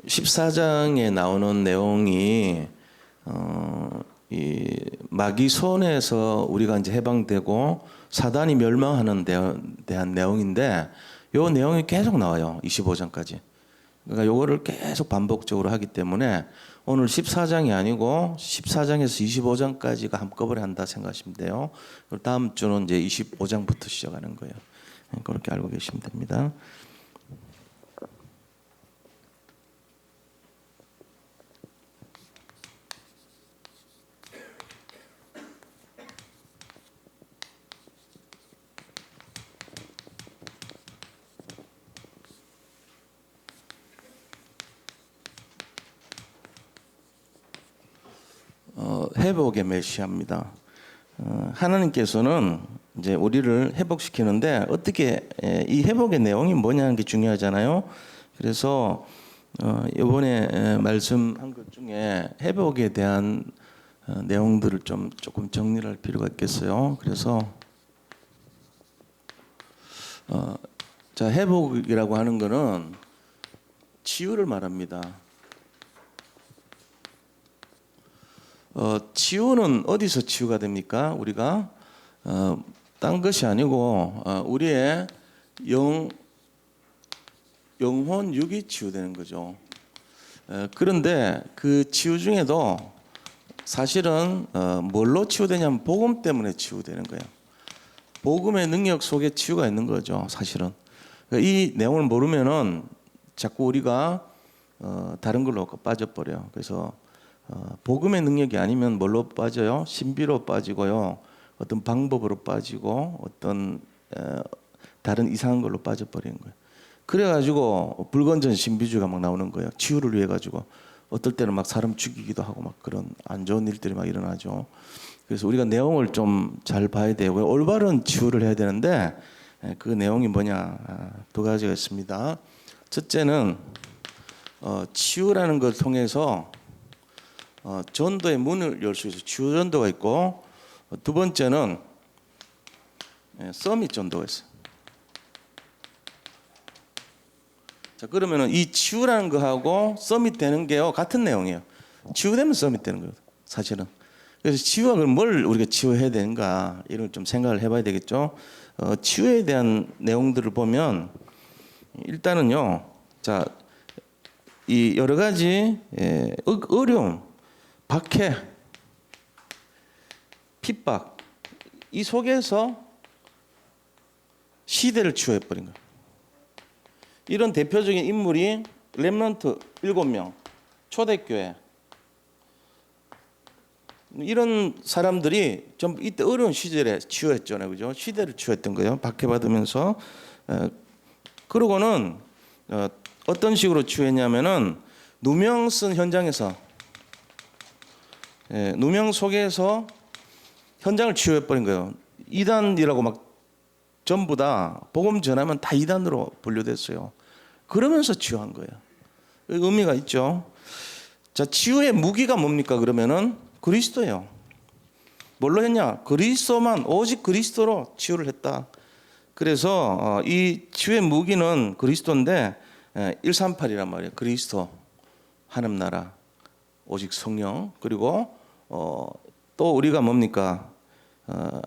14장에 나오는 내용이 이 마귀 손에서 우리가 이제 해방되고 사단이 멸망하는 데 대한 내용인데, 요 내용이 계속 나와요. 25장까지. 그러니까 요거를 계속 반복적으로 하기 때문에 오늘 14장이 아니고 14장에서 25장까지가 한꺼번에 한다 생각하시면 돼요. 다음 주는 이제 25장부터 시작하는 거예요. 그렇게 알고 계시면 됩니다. 회복의 메시아입니다. 하나님께서는 이제 우리를 회복시키는데 어떻게 이 회복의 내용이 뭐냐는 게 중요하잖아요. 그래서 이번에 말씀한 것 중에 회복에 대한 내용들을 조금 정리를 할 필요가 있겠어요. 그래서 자, 회복이라고 하는 거는 치유를 말합니다. 치유는 어디서 치유가 됩니까? 우리가 딴 것이 아니고 우리의 영혼 육이 치유되는 거죠. 그런데 그 치유 중에도 사실은 뭘로 치유되냐면 복음 때문에 치유되는 거예요. 복음의 능력 속에 치유가 있는 거죠, 사실은. 이 내용을 모르면은 자꾸 우리가 다른 걸로 빠져버려요. 그래서 복음의 능력이 아니면 뭘로 빠져요? 신비로 빠지고요. 어떤 방법으로 빠지고 어떤 다른 이상한 걸로 빠져버리는 거예요. 그래가지고 불건전 신비주의가 막 나오는 거예요. 치유를 위해 가지고 어떨 때는 막 사람 죽이기도 하고 막 그런 안 좋은 일들이 막 일어나죠. 그래서 우리가 내용을 좀 잘 봐야 되고요. 올바른 치유를 해야 되는데 그 내용이 뭐냐? 두 가지가 있습니다. 첫째는 치유라는 걸 통해서 전도의 문을 열 수 있어요. 치유 전도가 있고, 두 번째는 서밋 전도가 있어요. 자, 그러면은 이 치유라는 거하고 서밋 되는 게요 같은 내용이에요. 치유되면 서밋 되는 거예요, 사실은. 그래서 치유가 그럼 뭘 우리가 치유해야 되는가, 이런 좀 생각을 해봐야 되겠죠. 치유에 대한 내용들을 보면 일단은요, 자, 이 여러 가지 어려움, 박해, 핍박, 이 속에서 시대를 치유해버린 거예요. 이런 대표적인 인물이 렘넌트 7명, 초대교회. 이런 사람들이 전부 이때 어려운 시절에 치유했잖아요. 그죠? 시대를 치유했던 거예요. 박해받으면서. 그러고는 어떤 식으로 치유했냐면은 누명 쓴 현장에서, 누명 속에서 현장을 치유해버린 거예요. 이단이라고 막 전부 다 복음 전하면 다 이단으로 분류됐어요. 그러면서 치유한 거예요. 의미가 있죠. 자, 치유의 무기가 뭡니까? 그러면은 그리스도예요. 뭘로 했냐? 그리스도만, 오직 그리스도로 치유를 했다. 그래서 이 치유의 무기는 그리스도인데 138이란 말이에요. 그리스도, 하늘 나라, 오직 성령, 그리고 또 우리가 뭡니까?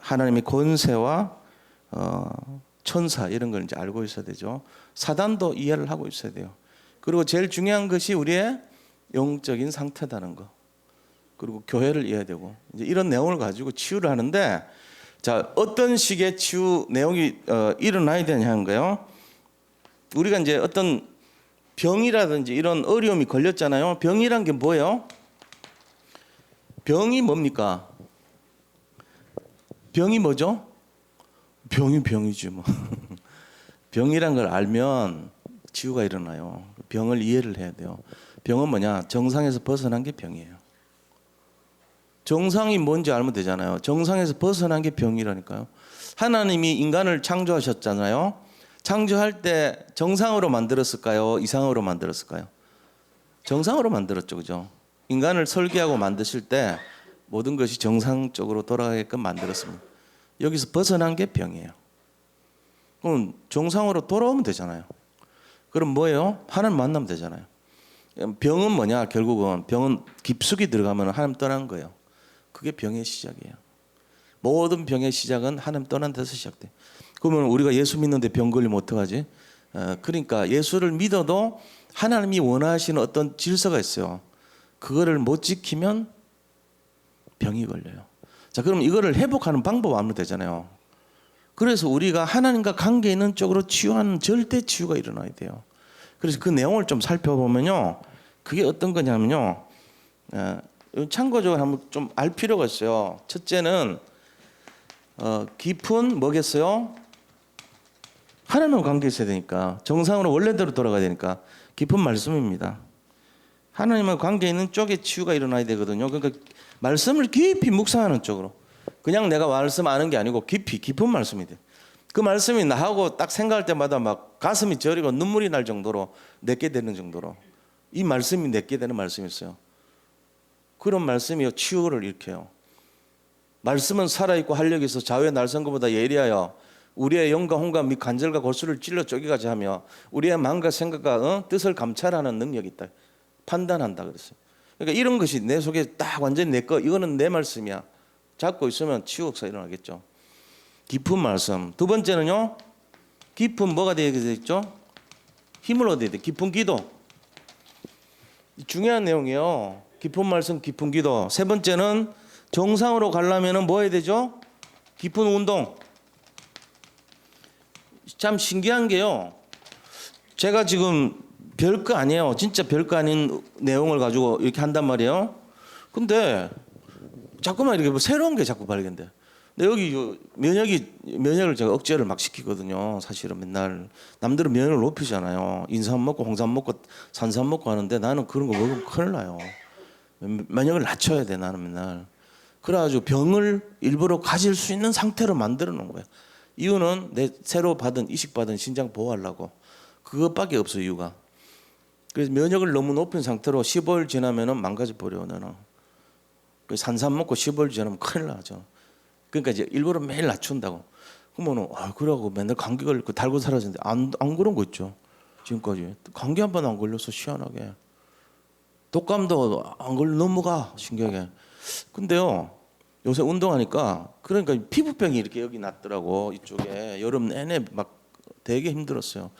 하나님의 권세와 천사, 이런 걸 이제 알고 있어야 되죠. 사단도 이해를 하고 있어야 돼요. 그리고 제일 중요한 것이 우리의 영적인 상태다는 거. 그리고 교회를 이해해야 되고, 이제 이런 내용을 가지고 치유를 하는데, 자, 어떤 식의 치유 내용이 일어나야 되냐는 거예요. 우리가 이제 어떤 병이라든지 이런 어려움이 걸렸잖아요. 병이란 게 뭐예요? 병이 뭡니까? 병이 뭐죠? 병이 병이지 뭐. 병이란 걸 알면 치유가 일어나요. 병을 이해를 해야 돼요. 병은 뭐냐? 정상에서 벗어난 게 병이에요. 정상이 뭔지 알면 되잖아요. 정상에서 벗어난 게 병이라니까요. 하나님이 인간을 창조하셨잖아요. 창조할 때 정상으로 만들었을까요? 이상으로 만들었을까요? 정상으로 만들었죠. 그죠? 인간을 설계하고 만드실 때 모든 것이 정상적으로 돌아가게끔 만들었습니다. 여기서 벗어난 게 병이에요. 그럼 정상으로 돌아오면 되잖아요. 그럼 뭐예요? 하나님 만나면 되잖아요. 병은 뭐냐? 결국은 병은 깊숙이 들어가면 하나님 떠난 거예요. 그게 병의 시작이에요. 모든 병의 시작은 하나님 떠난 데서 시작돼. 그러면 우리가 예수 믿는데 병 걸리면 어떡하지? 그러니까 예수를 믿어도 하나님이 원하시는 어떤 질서가 있어요. 그거를 못 지키면 병이 걸려요. 자, 그럼 이거를 회복하는 방법 아무면 되잖아요. 그래서 우리가 하나님과 관계 있는 쪽으로 치유하는 절대 치유가 일어나야 돼요. 그래서 그 내용을 좀 살펴보면요, 그게 어떤 거냐면요, 참고적으로 한번 좀 알 필요가 있어요. 첫째는 깊은 뭐겠어요? 하나님과 관계 있어야 되니까, 정상으로 원래대로 돌아가야 되니까 깊은 말씀입니다. 하나님과 관계 있는 쪽에 치유가 일어나야 되거든요. 그러니까 말씀을 깊이 묵상하는 쪽으로, 그냥 내가 말씀 아는 게 아니고 깊은 말씀이 돼. 그 말씀이 나하고 딱 생각할 때마다 막 가슴이 저리고 눈물이 날 정도로 내게 되는 정도로 이 말씀이 내게 되는 말씀이 있어요. 그런 말씀이요, 치유를 일으켜요. 말씀은 살아있고 활력이 있어 좌우의 날선거보다 예리하여 우리의 영과 혼과 및 관절과 골수를 찔러 쪼개가지 하며 우리의 마음과 생각과 뜻을 감찰하는 능력이 있다. 판단한다 그랬어요. 그러니까 이런 것이 내 속에 딱 완전히 내 거, 이거는 내 말씀이야. 잡고 있으면 치유가 일어나겠죠. 깊은 말씀. 두 번째는요, 깊은 뭐가 되겠죠? 힘을 얻어야 돼. 깊은 기도. 중요한 내용이에요. 깊은 말씀, 깊은 기도. 세 번째는 정상으로 가려면 뭐 해야 되죠? 깊은 운동. 참 신기한 게요, 제가 지금 별거 아니에요. 진짜 별거 아닌 내용을 가지고 이렇게 한단 말이에요. 근데 자꾸만 이렇게 뭐 새로운 게 자꾸 발견돼. 근데 여기 면역을 제가 억제를 막 시키거든요. 사실은 맨날 남들은 면역을 높이잖아요. 인삼 먹고 홍삼 먹고 산삼 먹고 하는데 나는 그런 거 먹으면 큰일 나요. 면역을 낮춰야 돼 나는 맨날. 그래가지고 병을 일부러 가질 수 있는 상태로 만들어 놓은 거예요. 이유는 내 새로 이식받은 신장 보호하려고. 그것밖에 없어 이유가. 그래서 면역을 너무 높인 상태로 15일 지나면은 망가져 버려요 나는. 산삼 먹고 15일 지나면 큰일 나죠. 그러니까 이제 일부러 매일 낮춘다고. 그러면은 그러고 맨날 감기 걸리고 달고 사라지는데 안 그런 거 있죠. 지금까지 감기 한 번 안 걸려서 시원하게. 독감도 안 걸려 넘어가 신기하게. 근데요, 요새 운동하니까 그러니까 피부병이 이렇게 여기 났더라고. 이쪽에 여름 내내 막 되게 힘들었어요.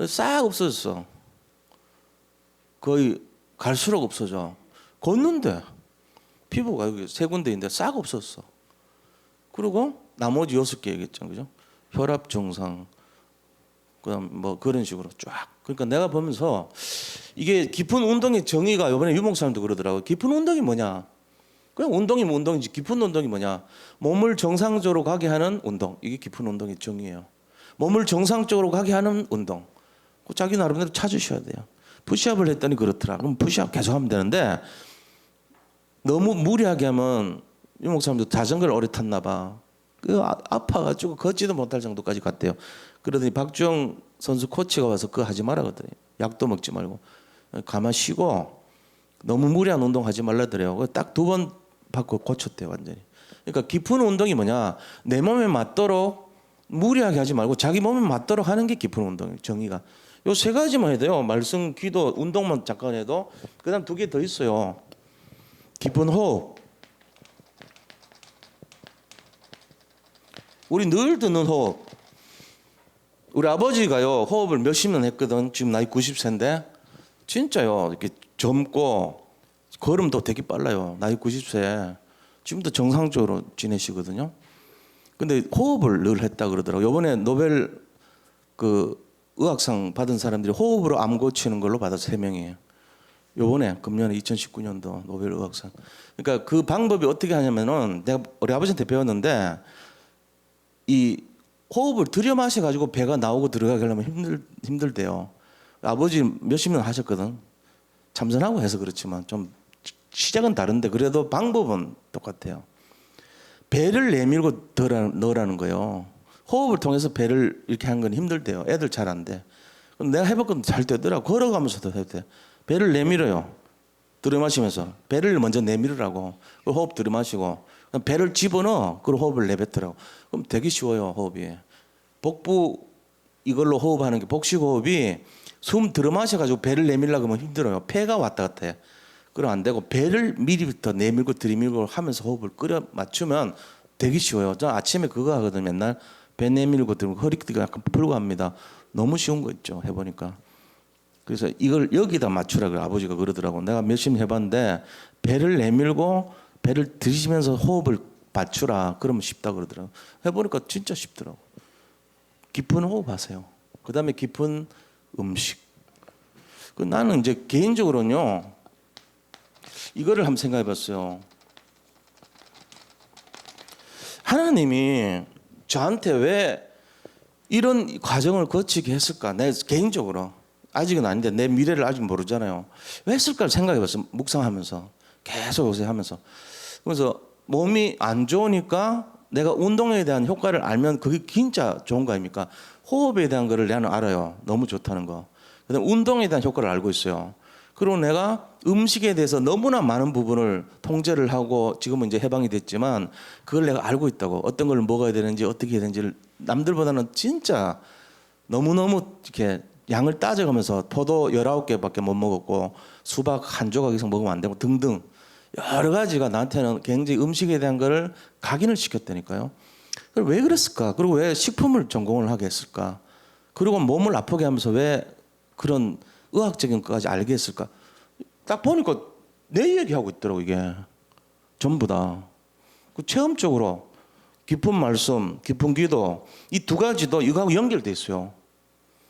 싹 없어졌어. 거의 갈수록 없어져. 걷는데 피부가 여기 세 군데인데 싹 없었어. 그리고 나머지 6개 얘기했죠, 그죠? 혈압 정상, 그다음 뭐 그런 식으로 쫙. 그러니까 내가 보면서 이게 깊은 운동의 정의가 이번에 유목사님도 그러더라고. 깊은 운동이 뭐냐? 그냥 운동이면 운동이지. 깊은 운동이 뭐냐? 몸을 정상적으로 가게 하는 운동. 이게 깊은 운동의 정의예요. 몸을 정상적으로 가게 하는 운동. 자기 나름대로 찾으셔야 돼요. 푸시업을 했더니 그렇더라. 그럼 푸시업 계속 하면 되는데 너무 무리하게 하면 유목사님도 자전거를 오래 탔나 봐. 아파가지고 걷지도 못할 정도까지 갔대요. 그러더니 박주영 선수 코치가 와서 그거 하지 말라 그러더니 약도 먹지 말고 가만 쉬고 너무 무리한 운동 하지 말라더래요. 딱 2번 받고 고쳤대요 완전히. 그러니까 깊은 운동이 뭐냐? 내 몸에 맞도록 무리하게 하지 말고 자기 몸에 맞도록 하는 게 깊은 운동이에요. 정의가. 요 3가지만 해도 돼요. 말씀, 기도, 운동만 잠깐 해도. 그다음 2개 더 있어요. 깊은 호흡. 우리 늘 듣는 호흡. 우리 아버지가요 호흡을 몇십 년 했거든. 지금 나이 90세인데 진짜요 이렇게 젊고 걸음도 되게 빨라요. 나이 90세. 지금도 정상적으로 지내시거든요. 근데 호흡을 늘 했다 그러더라고요. 이번에 노벨 의학상 받은 사람들이 호흡으로 암 고치는 걸로 받아서 3명이에요. 요번에 금년에 2019년도 노벨 의학상. 그러니까 그 방법이 어떻게 하냐면은 내가 우리 아버지한테 배웠는데 이 호흡을 들여 마셔 가지고 배가 나오고 들어가게 하려면 힘들대요. 아버지 몇십 년 하셨거든. 참선하고 해서 그렇지만 좀 시작은 다른데 그래도 방법은 똑같아요. 배를 내밀고 넣으라는 거예요. 호흡을 통해서 배를 이렇게 하는 건 힘들대요. 애들 잘 안 돼. 그럼 내가 해봤거든. 잘 되더라. 걸어가면서도 해도 돼. 배를 내밀어요. 들이마시면서 배를 먼저 내밀으라고. 호흡 들이마시고 배를 집어넣어. 그리고 호흡을 내뱉으라고. 그럼 되게 쉬워요. 호흡이. 복부 이걸로 호흡하는 게 복식 호흡이 숨 들어 마셔가지고 배를 내밀려고 하면 힘들어요. 폐가 왔다 갔다 해. 그럼 안 되고 배를 미리부터 내밀고 들이밀고 하면서 호흡을 끌어 맞추면 되게 쉬워요. 저 아침에 그거 하거든요. 맨날 배 내밀고 들고 허리띠가 약간 풀고 합니다. 너무 쉬운 거 있죠. 해보니까. 그래서 이걸 여기다 맞추라고 아버지가 그러더라고. 내가 열심히 해봤는데 배를 내밀고 배를 들이쉬면서 호흡을 맞추라. 그러면 쉽다 그러더라고. 해보니까 진짜 쉽더라고. 깊은 호흡하세요. 그 다음에 깊은 음식. 나는 이제 개인적으로는요. 이거를 한번 생각해봤어요. 하나님이 저한테 왜 이런 과정을 거치게 했을까? 내 개인적으로 아직은 아닌데 내 미래를 아직 모르잖아요. 왜 했을까를 생각해봤어요. 묵상하면서 계속 요새 하면서. 그래서 몸이 안 좋으니까 내가 운동에 대한 효과를 알면 그게 진짜 좋은 거 아닙니까? 호흡에 대한 거를 나는 알아요. 너무 좋다는 거. 그다음 운동에 대한 효과를 알고 있어요. 그리고 내가 음식에 대해서 너무나 많은 부분을 통제를 하고 지금은 이제 해방이 됐지만 그걸 내가 알고 있다고. 어떤 걸 먹어야 되는지 어떻게 해야 되는지를 남들보다는 진짜 너무너무 이렇게 양을 따져가면서 포도 19개밖에 못 먹었고 수박 한 조각 이상 먹으면 안 되고 등등 여러 가지가 나한테는 굉장히 음식에 대한 거를 각인을 시켰다니까요. 왜 그랬을까? 그리고 왜 식품을 전공을 하게 했을까? 그리고 몸을 아프게 하면서 왜 그런 의학적인 것까지 알게 했을까? 딱 보니까 내 얘기하고 있더라고 이게. 전부 다. 그 체험적으로 깊은 말씀, 깊은 기도 이 두 가지도 이거하고 연결돼 있어요.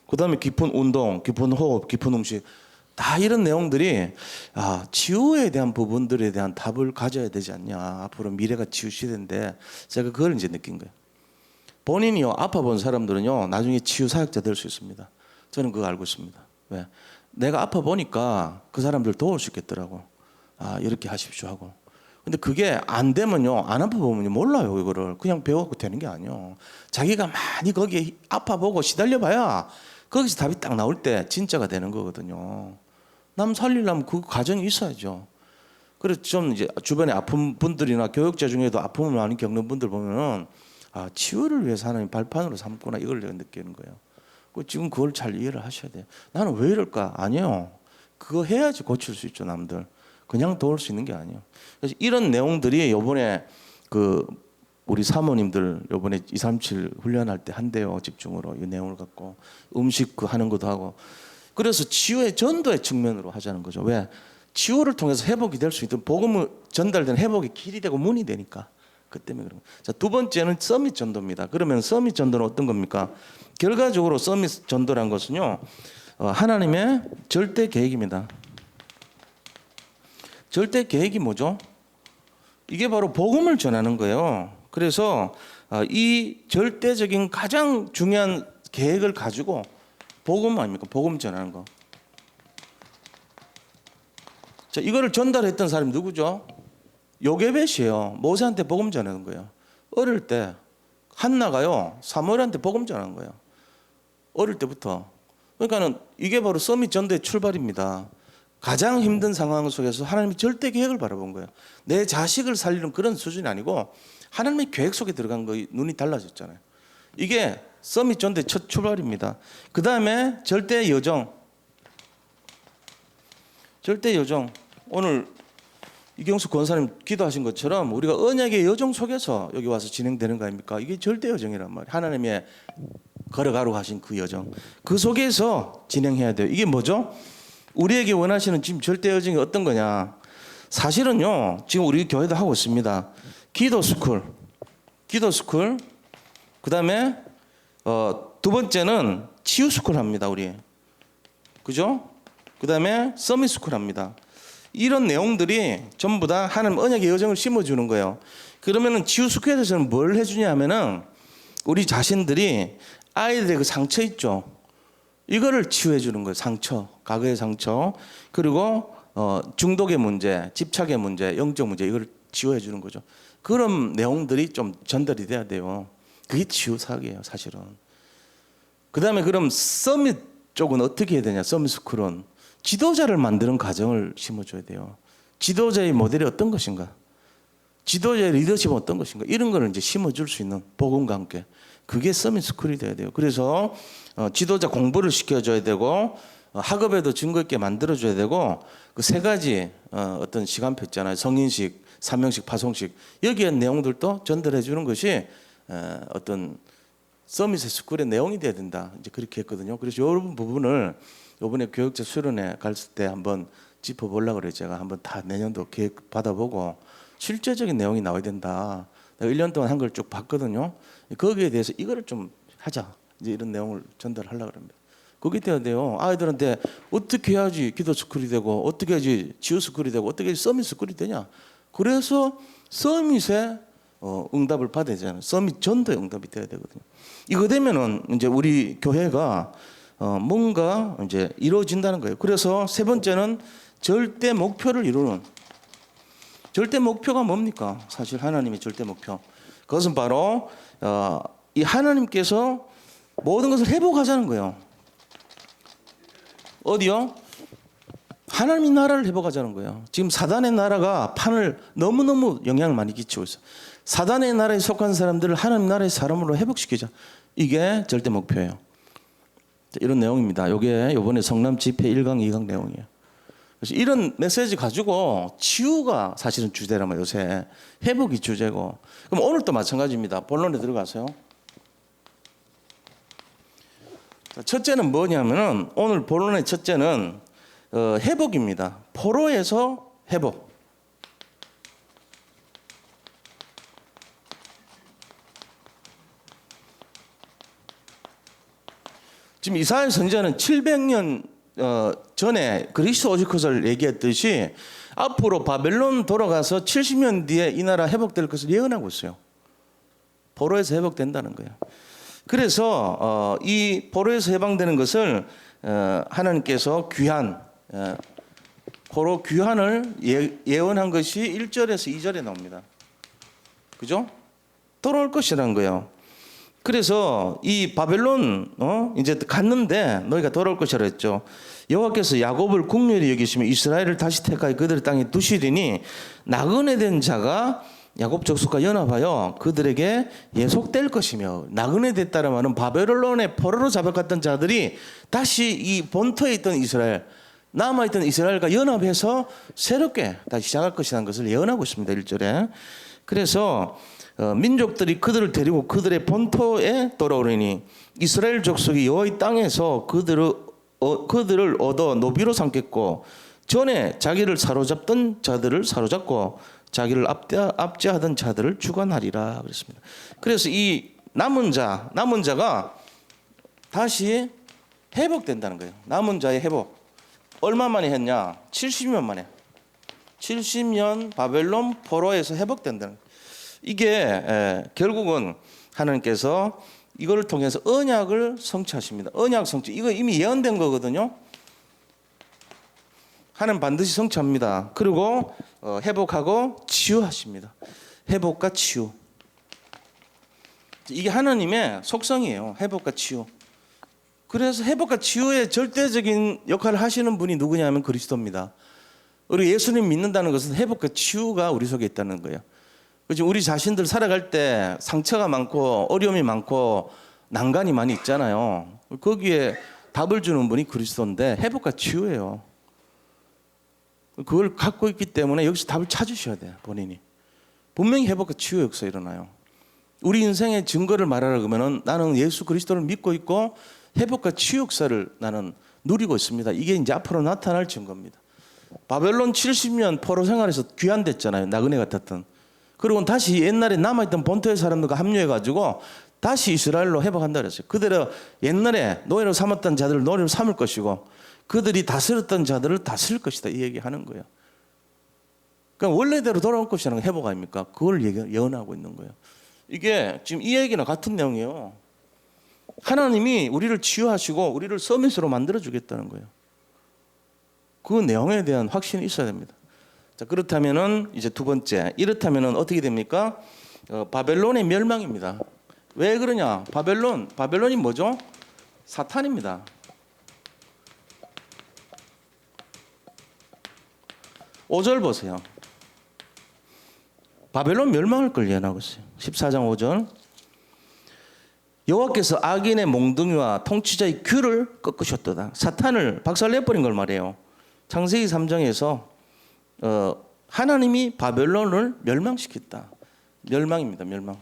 그 다음에 깊은 운동, 깊은 호흡, 깊은 음식 다 이런 내용들이 치유에 대한 부분들에 대한 답을 가져야 되지 않냐. 앞으로 미래가 치유 시대인데 제가 그걸 이제 느낀 거예요. 본인이요 아파 본 사람들은요 나중에 치유 사역자 될 수 있습니다. 저는 그거 알고 있습니다. 왜? 내가 아파 보니까 그 사람들 도울 수 있겠더라고. 이렇게 하십시오 하고. 근데 그게 안 되면요 안 아파 보면 몰라요. 이거를 그냥 배워갖고 되는 게 아니에요. 자기가 많이 거기에 아파 보고 시달려 봐야 거기서 답이 딱 나올 때 진짜가 되는 거거든요. 남 살리려면 그 과정이 있어야죠. 그래서 좀 이제 주변에 아픈 분들이나 교육자 중에도 아픔을 많이 겪는 분들 보면은 치유를 위해서 하나님 발판으로 삼구나 이걸 내가 느끼는 거예요. 지금 그걸 잘 이해를 하셔야 돼요. 나는 왜 이럴까? 아니에요. 그거 해야지 고칠 수 있죠, 남들. 그냥 도울 수 있는 게 아니에요. 그래서 이런 내용들이 요번에 우리 사모님들 요번에 237 훈련할 때 한대요. 집중으로 이 내용을 갖고 음식 하는 것도 하고. 그래서 치유의 전도의 측면으로 하자는 거죠. 왜? 치유를 통해서 회복이 될 수 있도록 복음을 전달된 회복의 길이 되고 문이 되니까. 그 때문에 그런 거예요. 자, 두 번째는 서밋 전도입니다. 그러면 서밋 전도는 어떤 겁니까? 결과적으로 서밋 전도란 것은요. 하나님의 절대 계획입니다. 절대 계획이 뭐죠? 이게 바로 복음을 전하는 거예요. 그래서 이 절대적인 가장 중요한 계획을 가지고 복음 아닙니까? 복음 전하는 거. 자, 이거를 전달했던 사람이 누구죠? 요게벳이에요. 모세한테 복음 전하는 거예요. 어릴 때 한나가요 사무엘한테 복음 전하는 거예요. 어릴 때부터. 그러니까는 이게 바로 서밋 전도의 출발입니다. 가장 힘든 상황 속에서 하나님의 절대 계획을 바라본 거예요. 내 자식을 살리는 그런 수준이 아니고 하나님의 계획 속에 들어간 거 눈이 달라졌잖아요. 이게 서밋 전도의 첫 출발입니다. 그 다음에 절대 여정. 절대 여정. 오늘 이경수 권사님 기도하신 것처럼 우리가 언약의 여정 속에서 여기 와서 진행되는 거 아닙니까? 이게 절대 여정이란 말이에요. 하나님의 걸어가라고 하신 그 여정. 그 속에서 진행해야 돼요. 이게 뭐죠? 우리에게 원하시는 지금 절대 여정이 어떤 거냐? 사실은요, 지금 우리 교회도 하고 있습니다. 기도 스쿨. 그 다음에 두 번째는 치유 스쿨 합니다, 우리. 그죠? 그 다음에 서밋 스쿨 합니다. 이런 내용들이 전부 다 하나님 언약의 여정을 심어주는 거예요. 그러면은 치유 스쿨에서는 뭘 해주냐 하면은 우리 자신들이 아이들의 그 상처 있죠. 이거를 치유해 주는 거예요. 상처, 과거의 상처. 그리고 중독의 문제, 집착의 문제, 영적 문제 이걸 치유해 주는 거죠. 그런 내용들이 좀 전달이 돼야 돼요. 그게 치유 사역이에요, 사실은. 그다음에 그럼 서밋 쪽은 어떻게 해야 되냐? 서밋 스쿨은 지도자를 만드는 과정을 심어줘야 돼요. 지도자의 모델이 어떤 것인가? 지도자의 리더십은 어떤 것인가? 이런 거를 이제 심어줄 수 있는 복음과 함께. 그게 서밋 스쿨이 돼야 돼요. 그래서 지도자 공부를 시켜줘야 되고 학업에도 증거 있게 만들어줘야 되고 그 세 가지 어떤 시간표 있잖아요. 성인식, 사명식, 파송식 여기에 내용들도 전달해 주는 것이 어떤 서밋의 스쿨의 내용이 돼야 된다. 이제 그렇게 했거든요. 그래서 이런 부분을 이번에 교육자 수련회 갔을 때 한번 짚어보려고 그래요. 제가 한번 다 내년도 계획 받아보고 실제적인 내용이 나와야 된다. 내가 1년 동안 한 걸 쭉 봤거든요. 거기에 대해서 이거를 좀 하자. 이제 이런 내용을 전달하려고 합니다. 그게 돼야 돼요. 아이들한테 어떻게 해야지 기도 스쿨이 되고 어떻게 해야지 지우 스쿨이 되고 어떻게 해야지 서밋 스쿨이 되냐. 그래서 서밋에 응답을 받아야 되잖아요. 서밋 전도에 응답이 돼야 되거든요. 이거 되면은 이제 우리 교회가 뭔가 이제 이루어진다는 거예요. 그래서 세 번째는 절대 목표를 이루는. 절대 목표가 뭡니까? 사실 하나님의 절대 목표. 그것은 바로 이 하나님께서 모든 것을 회복하자는 거예요. 어디요? 하나님의 나라를 회복하자는 거예요. 지금 사단의 나라가 판을 너무너무 영향을 많이 끼치고 있어요. 사단의 나라에 속한 사람들을 하나님 나라의 사람으로 회복시키자. 이게 절대 목표예요. 이런 내용입니다. 이게 이번에 성남 집회 1강, 2강 내용이에요. 그래서 이런 메시지 가지고 치유가 사실은 주제라면 요새 회복이 주제고. 그럼 오늘도 마찬가지입니다. 본론에 들어가세요. 첫째는 뭐냐면은 오늘 본론의 첫째는 회복입니다. 포로에서 회복. 지금 이사야 선지자는 700년 전에 그리스도 오실 것을 얘기했듯이 앞으로 바벨론 돌아가서 70년 뒤에 이 나라 회복될 것을 예언하고 있어요. 포로에서 회복된다는 거예요. 그래서 이 포로에서 해방되는 것을 하나님께서 귀한 포로 귀환을 예언한 것이 1절에서 2절에 나옵니다. 그죠? 돌아올 것이라는 거예요. 그래서 이 바벨론 이제 갔는데 너희가 돌아올 것이라 했죠. 여호와께서 야곱을 국률이 여기시며 이스라엘을 다시 택하여 그들의 땅에 두시리니 나그네 된 자가 야곱 족속과 연합하여 그들에게 예속될 것이며, 나그네 됐다는 말은 바벨론의 포로로 잡아갔던 자들이 다시 이 본토에 있던 이스라엘, 남아있던 이스라엘과 연합해서 새롭게 다시 시작할 것이라는 것을 예언하고 있습니다. 1절에. 그래서 민족들이 그들을 데리고 그들의 본토에 돌아오리니 이스라엘 족속이 여호와의 땅에서 그들을 얻어 노비로 삼겠고 전에 자기를 사로잡던 자들을 사로잡고 자기를 압제하던 자들을 주관하리라 그랬습니다. 그래서 이 남은 자가 다시 회복된다는 거예요. 남은 자의 회복. 얼마 만에 했냐? 70년 만에. 70년 바벨론 포로에서 회복된다는 거예요. 이게 결국은 하나님께서 이걸 통해서 언약을 성취하십니다. 언약 성취. 이거 이미 예언된 거거든요. 하나님 반드시 성취합니다. 그리고 회복하고 치유하십니다. 회복과 치유. 이게 하나님의 속성이에요. 회복과 치유. 그래서 회복과 치유의 절대적인 역할을 하시는 분이 누구냐면 그리스도입니다. 우리 예수님 믿는다는 것은 회복과 치유가 우리 속에 있다는 거예요. 우리 자신들 살아갈 때 상처가 많고 어려움이 많고 난간이 많이 있잖아요. 거기에 답을 주는 분이 그리스도인데 회복과 치유예요. 그걸 갖고 있기 때문에 여기서 답을 찾으셔야 돼요. 본인이. 분명히 회복과 치유 역사 일어나요. 우리 인생의 증거를 말하라 그러면 나는 예수 그리스도를 믿고 있고 회복과 치유 역사를 나는 누리고 있습니다. 이게 이제 앞으로 나타날 증거입니다. 바벨론 70년 포로 생활에서 귀환됐잖아요. 나그네 같았던. 그리고 다시 옛날에 남아있던 본토의 사람들과 합류해가지고 다시 이스라엘로 회복한다 그랬어요. 그대로 옛날에 노예로 삼았던 자들을 노예로 삼을 것이고 그들이 다스렸던 자들을 다스릴 것이다. 이 얘기하는 거예요. 그러니까 원래대로 돌아올 것이라는 게 회복 아닙니까? 그걸 예언하고 있는 거예요. 이게 지금 이 얘기랑 같은 내용이에요. 하나님이 우리를 치유하시고 우리를 서밋으로 만들어주겠다는 거예요. 그 내용에 대한 확신이 있어야 됩니다. 자, 그렇다면은 이제 두 번째. 이렇다면은 어떻게 됩니까? 바벨론의 멸망입니다. 왜 그러냐? 바벨론이 뭐죠? 사탄입니다. 5절 보세요. 바벨론 멸망할 걸 예언하고 있어요. 14장 5절. 여호와께서 악인의 몽둥이와 통치자의 귤을 꺾으셨도다. 사탄을 박살내버린 걸 말해요. 창세기 3장에서 하나님이 바벨론을 멸망시켰다. 멸망입니다. 멸망.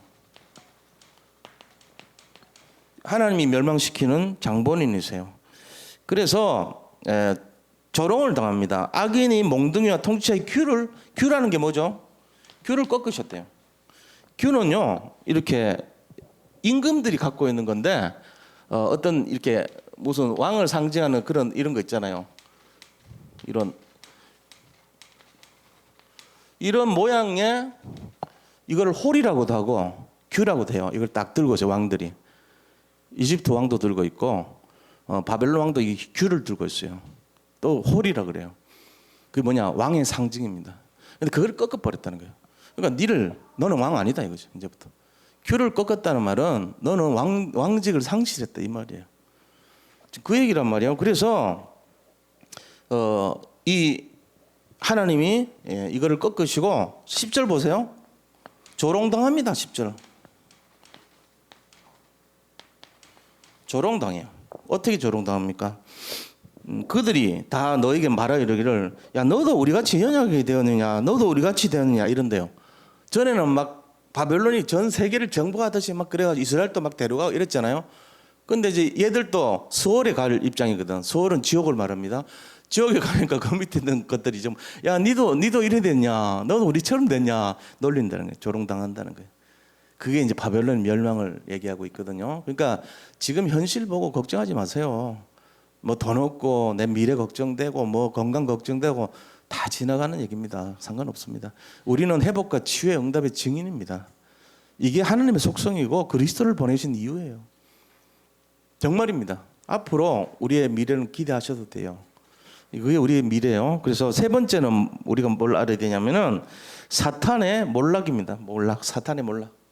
하나님이 멸망시키는 장본인이세요. 그래서 조롱을 당합니다. 악인이 몽둥이와 통치자의 귤라는 게 뭐죠? 귤을 꺾으셨대요. 귤은요 이렇게 임금들이 갖고 있는 건데 어떤 이렇게 무슨 왕을 상징하는 그런 이런 거 있잖아요. 이런 모양의 이걸 홀이라고도 하고 귤라고도 해요. 이걸 딱 들고 있어요. 왕들이. 이집트 왕도 들고 있고 바벨론 왕도 이 귤을 들고 있어요. 또 홀이라 그래요. 그게 뭐냐? 왕의 상징입니다. 근데 그걸 꺾어버렸다는 거예요. 그러니까 너는 왕 아니다 이거죠. 이제부터. 귤을 꺾었다는 말은 너는 왕직을 상실했다 이 말이에요. 그 얘기란 말이에요. 그래서 이 하나님이 이거를 꺾으시고 10절 보세요. 조롱당합니다. 10절. 조롱당해요. 어떻게 조롱당합니까? 그들이 다 너에게 말하 이르기를 야 너도 우리같이 연약하게 되었느냐 너도 우리같이 되었느냐 이런데요. 전에는 막 바벨론이 전 세계를 정복하듯이 막 그래가지고 이스라엘도 막 데려가고 이랬잖아요. 근데 이제 얘들도 수월에 갈 입장이거든. 수월은 지옥을 말합니다. 지옥에 가니까 그 밑에 있는 것들이 좀 야 니도 이래 됐냐 너도 우리처럼 됐냐 놀린다는 거예요. 조롱당한다는 거예요. 그게 이제 바벨론 멸망을 얘기하고 있거든요. 그러니까 지금 현실 보고 걱정하지 마세요. 뭐 돈 없고 내 미래 걱정되고 뭐 건강 걱정되고 다 지나가는 얘기입니다. 상관없습니다. 우리는 회복과 치유의 응답의 증인입니다. 이게 하나님의 속성이고 그리스도를 보내신 이유예요. 정말입니다. 앞으로 우리의 미래는 기대하셔도 돼요. 이게 우리의 미래예요. 그래서 세 번째는 우리가 뭘 알아야 되냐면은 사탄의 몰락입니다. 몰락, 사탄의 몰락.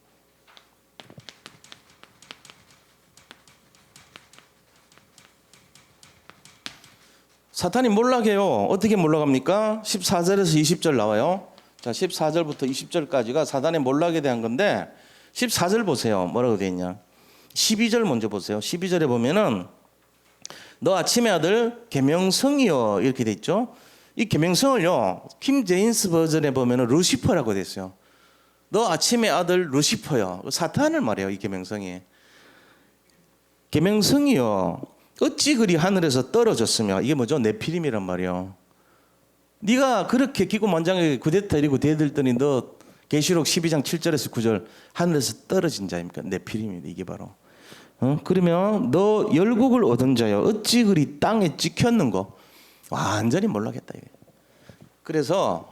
사탄이 몰락해요. 어떻게 몰락합니까? 14절에서 20절 나와요. 자, 14절부터 20절까지가 사탄의 몰락에 대한 건데 14절 보세요. 뭐라고 되어 있냐? 12절 먼저 보세요. 12절에 보면은 너 아침의 아들 계명성이여 이렇게 돼 있죠. 이 계명성을요 킴 제임스 버전에 보면은 루시퍼라고 돼 있어요. 너 아침의 아들 루시퍼요. 사탄을 말해요. 이 계명성이. 계명성이여 어찌 그리 하늘에서 떨어졌으며 이게 뭐죠? 네피림이란 말이에요. 네가 그렇게 기고만장하게 구데타 이리고 대들더니 너 계시록 12장 7절에서 9절 하늘에서 떨어진 자입니까? 네피림입니다. 이게 바로. 그러면 너 열국을 얻은 자여 어찌 그리 땅에 찍혔는고 완전히 몰락했다. 이게. 그래서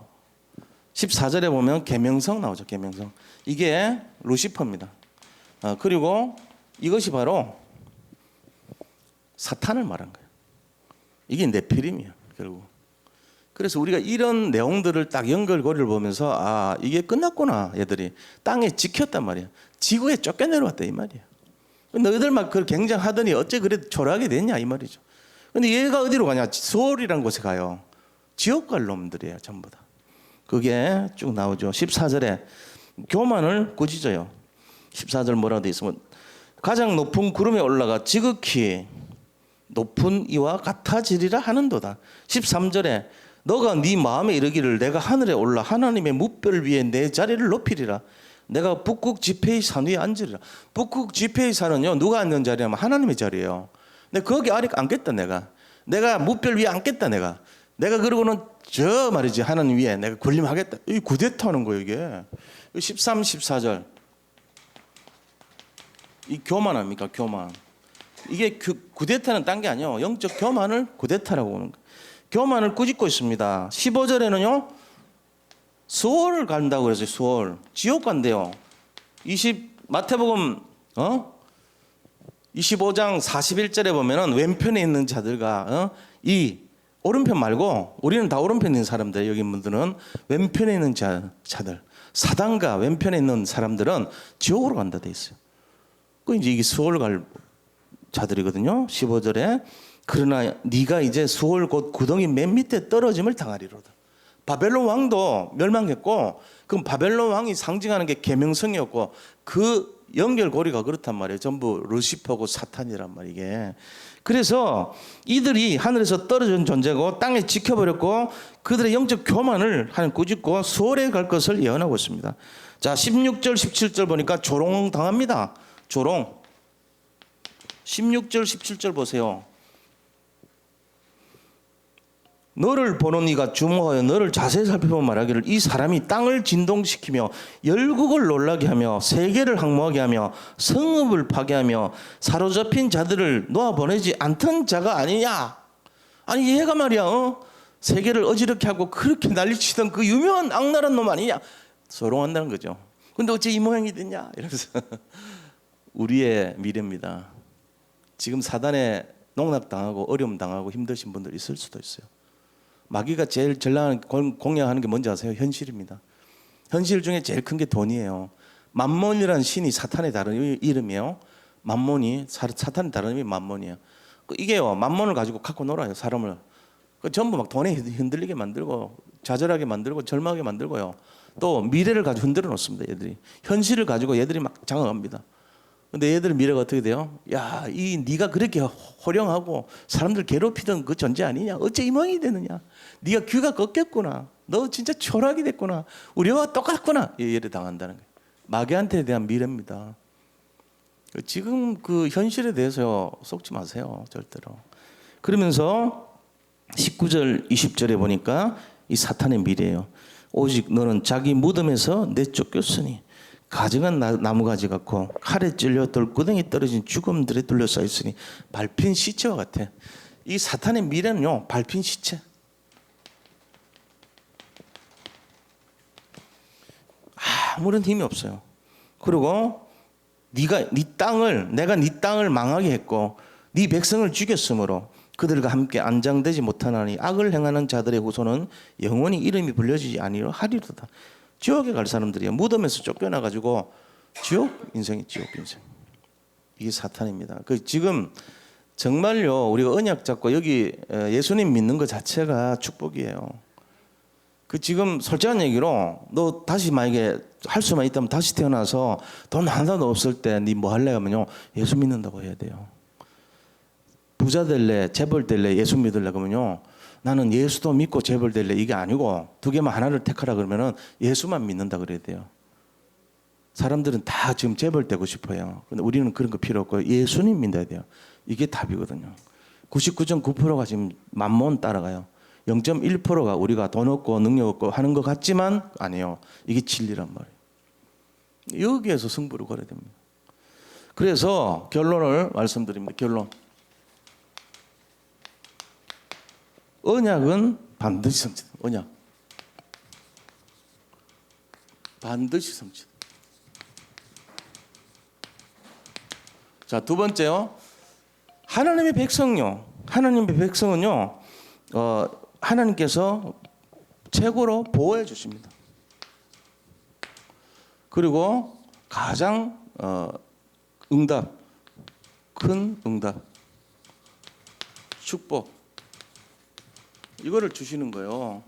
14절에 보면 계명성 나오죠. 계명성. 이게 루시퍼입니다. 그리고 이것이 바로 사탄을 말한 거예요. 이게 네피림이에요. 결국. 그래서 우리가 이런 내용들을 딱 연결고리를 보면서 아 이게 끝났구나. 얘들이 땅에 찍혔단 말이에요. 지구에 쫓겨내려왔다 이 말이에요. 너희들 막 그걸 굉장하더니 어째 그래 초라하게 됐냐 이 말이죠. 근데 얘가 어디로 가냐? 수월이라는 곳에 가요. 지옥 갈 놈들이에요. 전부 다. 그게 쭉 나오죠. 14절에 교만을 꾸짖어요. 14절 뭐라고 돼 있으면 가장 높은 구름에 올라가 지극히 높은 이와 같아지리라 하는도다. 13절에 너가 네 마음에 이르기를 내가 하늘에 올라 하나님의 뭇별 위에 내 자리를 높이리라. 내가 북극 지폐의 산 위에 앉으리라. 북극 지폐의 산은요 누가 앉는 자리냐면 하나님의 자리예요. 근데 거기 아래 앉겠다 내가 뭇별 위에 앉겠다 내가 그러고는 저 말이지 하나님 위에 내가 군림하겠다. 이 구데타하는 거예요 이게. 13, 14절 이 교만합니까? 교만. 이게 구데타는 딴 게 아니에요. 영적 교만을 구데타라고 보는 거예요. 교만을 꾸짖고 있습니다. 15절에는요 수월을 간다고 그랬어요. 수월. 지옥 간대요. 마태복음 25장 41절에 보면은 왼편에 있는 자들과 이 오른편 말고 우리는 다 오른편에 있는 사람들 여기 분들은 왼편에 있는 자들 사단과 왼편에 있는 사람들은 지옥으로 간다 돼 있어요. 그 이제 이게 수월 갈 자들이거든요. 15절에 그러나 네가 이제 수월 곧 구덩이 맨 밑에 떨어짐을 당하리로다. 바벨론 왕도 멸망했고 그럼 바벨론 왕이 상징하는 게 계명성이었고 그 연결고리가 그렇단 말이에요. 전부 루시퍼고 사탄이란 말이에요. 이게. 그래서 이들이 하늘에서 떨어진 존재고 땅에 지켜버렸고 그들의 영적 교만을 하나님 꾸짖고 수월에 갈 것을 예언하고 있습니다. 자, 16절 17절 보니까 조롱당합니다. 조롱. 16절 17절 보세요. 너를 보는 이가 주목하여 너를 자세히 살펴보면 말하기를 이 사람이 땅을 진동시키며 열국을 놀라게 하며 세계를 항모하게 하며 성읍을 파괴하며 사로잡힌 자들을 놓아보내지 않던 자가 아니냐. 아니 얘가 말이야 세계를 어지럽게 하고 그렇게 난리치던 그 유명한 악랄한 놈 아니냐. 조롱한다는 거죠. 근데 어째 이 모양이 됐냐 이러면서 우리의 미래입니다. 지금 사단에 농락당하고 어려움 당하고 힘드신 분들 있을 수도 있어요. 마귀가 제일 전략 공략하는 게 뭔지 아세요? 현실입니다. 현실 중에 제일 큰 게 돈이에요. 맘몬이라는 신이 사탄의 다른 이름이에요. 맘몬이 사탄의 다른 이름이 맘몬이에요. 이게요, 맘몬을 가지고 갖고 놀아요, 사람을. 전부 막 돈에 흔들리게 만들고 좌절하게 만들고 절망하게 만들고요. 또 미래를 가지고 흔들어 놓습니다. 얘들이 현실을 가지고 얘들이 막 장악합니다. 근데 얘들 미래가 어떻게 돼요? 야, 이 네가 그렇게 호령하고 사람들 괴롭히던 그 존재 아니냐? 어째 이 모양이 되느냐? 네가 귀가 꺾였구나. 너 진짜 초라하게 됐구나. 우리와 똑같구나. 얘를 당한다는 거예요. 마귀한테 대한 미래입니다. 지금 그 현실에 대해서 속지 마세요. 절대로. 그러면서 19절 20절에 보니까 이 사탄의 미래예요. 오직 너는 자기 무덤에서 내쫓겼으니 가증한 나무가지 같고 칼에 찔려 돌구덩이 떨어진 죽음들에 둘러싸여 있으니 밟힌 시체와 같아. 이 사탄의 미래는요, 밟힌 시체. 아무런 힘이 없어요. 그리고 내가 네 땅을 망하게 했고 네 백성을 죽였으므로 그들과 함께 안장되지 못하나니 악을 행하는 자들의 후손은 영원히 이름이 불려지지 아니하리로다. 지옥에 갈 사람들이요, 무덤에서 쫓겨나 가지고 지옥 인생. 이게 사탄입니다. 그 지금 정말요, 우리가 언약 잡고 여기 예수님 믿는 것 자체가 축복이에요. 그 지금 솔직한 얘기로 너 다시 만약에 할 수만 있다면 다시 태어나서 돈 하나도 없을 때 네 뭐 할래 하면요, 예수 믿는다고 해야 돼요. 부자 될래, 재벌 될래, 예수 믿을래 그러면요, 나는 예수도 믿고 재벌 될래 이게 아니고 두 개만 하나를 택하라 그러면은 예수만 믿는다 그래야 돼요. 사람들은 다 지금 재벌 되고 싶어요. 근데 우리는 그런 거 필요 없고 예수님 믿어야 돼요. 이게 답이거든요. 99.9%가 지금 맘몬 따라가요. 0.1%가 우리가 돈 없고 능력 없고 하는 것 같지만 아니에요. 이게 진리란 말이에요. 여기에서 승부를 걸어야 됩니다. 그래서 결론을 말씀드립니다. 결론. 언약은 반드시 성취다. 언약 반드시 성취다. 자, 두 번째요. 하나님의 백성요. 하나님의 백성은요, 하나님께서 최고로 보호해 주십니다. 그리고 가장 응답, 큰 응답, 축복, 이거를 주시는 거예요.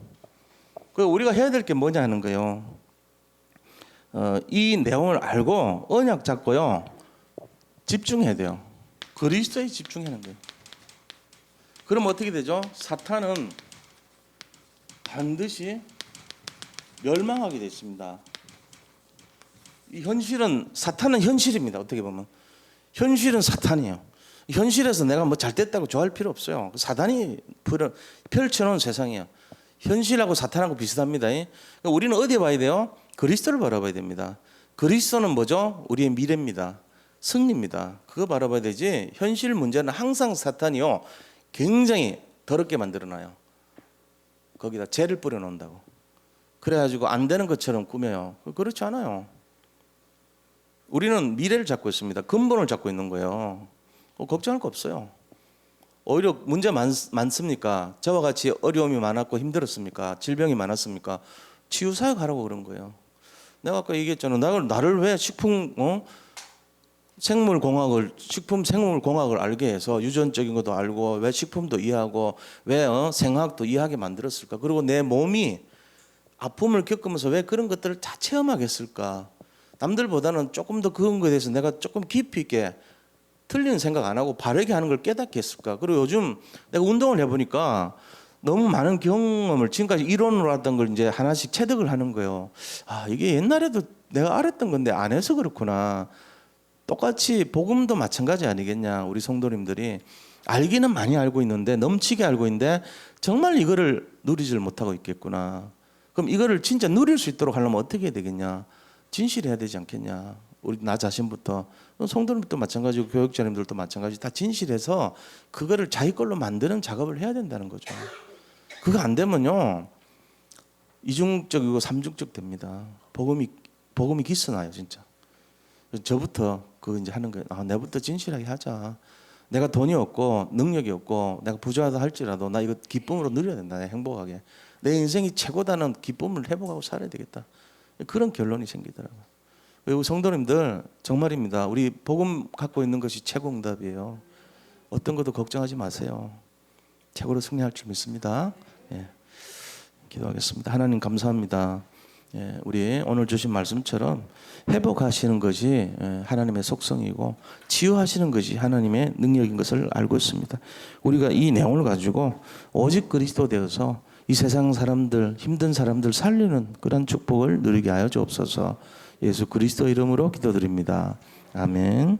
그 우리가 해야 될 게 뭐냐 하는 거예요. 이 내용을 알고 언약 잡고요, 집중해야 돼요. 그리스도에 집중하는 거예요. 그럼 어떻게 되죠? 사탄은 반드시 멸망하게 되어 있습니다. 이 현실은, 사탄은 현실입니다. 어떻게 보면 현실은 사탄이에요. 현실에서 내가 뭐 잘됐다고 좋아할 필요 없어요. 사단이 펼쳐놓은 세상이에요. 현실하고 사탄하고 비슷합니다. 그러니까 우리는 어디에 봐야 돼요? 그리스도를 바라봐야 됩니다. 그리스도는 뭐죠? 우리의 미래입니다. 승리입니다. 그거 바라봐야 되지, 현실 문제는 항상 사탄이요, 굉장히 더럽게 만들어놔요. 거기다 죄를 뿌려놓는다고. 그래가지고 안 되는 것처럼 꾸며요. 그렇지 않아요. 우리는 미래를 잡고 있습니다. 근본을 잡고 있는 거예요. 걱정할 거 없어요. 오히려 문제 많습니까? 저와 같이 어려움이 많았고 힘들었습니까? 질병이 많았습니까? 치유사역 하라고 그런 거예요. 내가 아까 얘기했잖아. 나를 왜 식품 생물공학을 알게 해서 유전적인 것도 알고 왜 식품도 이해하고 왜 생화학도 이해하게 만들었을까? 그리고 내 몸이 아픔을 겪으면서 왜 그런 것들을 다 체험하게 했을까? 남들보다는 조금 더 그런 거에 대해서 내가 조금 깊이 있게 틀리는 생각 안 하고 바르게 하는 걸 깨닫게 했을까? 그리고 요즘 내가 운동을 해보니까 너무 많은 경험을 지금까지 이론으로 했던 걸 이제 하나씩 체득을 하는 거예요. 아, 이게 옛날에도 내가 알았던 건데 안 해서 그렇구나. 똑같이 복음도 마찬가지 아니겠냐. 우리 성도님들이 알기는 많이 알고 있는데 넘치게 알고 있는데 정말 이거를 누리지를 못하고 있겠구나. 그럼 이거를 진짜 누릴 수 있도록 하려면 어떻게 해야 되겠냐? 진실해야 되지 않겠냐? 우리 나 자신부터 성도님들도 마찬가지고 교육자님들도 마찬가지 다 진실해서 그거를 자기 걸로 만드는 작업을 해야 된다는 거죠. 그거 안 되면요 이중적이고 삼중적 됩니다. 복음이 기스나요 진짜. 저부터 그 이제 하는 거예요. 아, 내부터 진실하게 하자. 내가 돈이 없고 능력이 없고 내가 부자하다 할지라도 나 이거 기쁨으로 누려야 된다. 내가 행복하게. 내 인생이 최고다는 기쁨을 회복하고 살아야 되겠다. 그런 결론이 생기더라고요. 우리 성도님들 정말입니다. 우리 복음 갖고 있는 것이 최고 응답이에요. 어떤 것도 걱정하지 마세요. 최고로 승리할 줄 믿습니다. 예. 기도하겠습니다. 하나님 감사합니다. 예, 우리 오늘 주신 말씀처럼 회복하시는 것이 하나님의 속성이고 치유하시는 것이 하나님의 능력인 것을 알고 있습니다. 우리가 이 내용을 가지고 오직 그리스도 되어서 이 세상 사람들 힘든 사람들 살리는 그런 축복을 누리게 하여 주옵소서. 예수 그리스도 이름으로 기도드립니다. 아멘.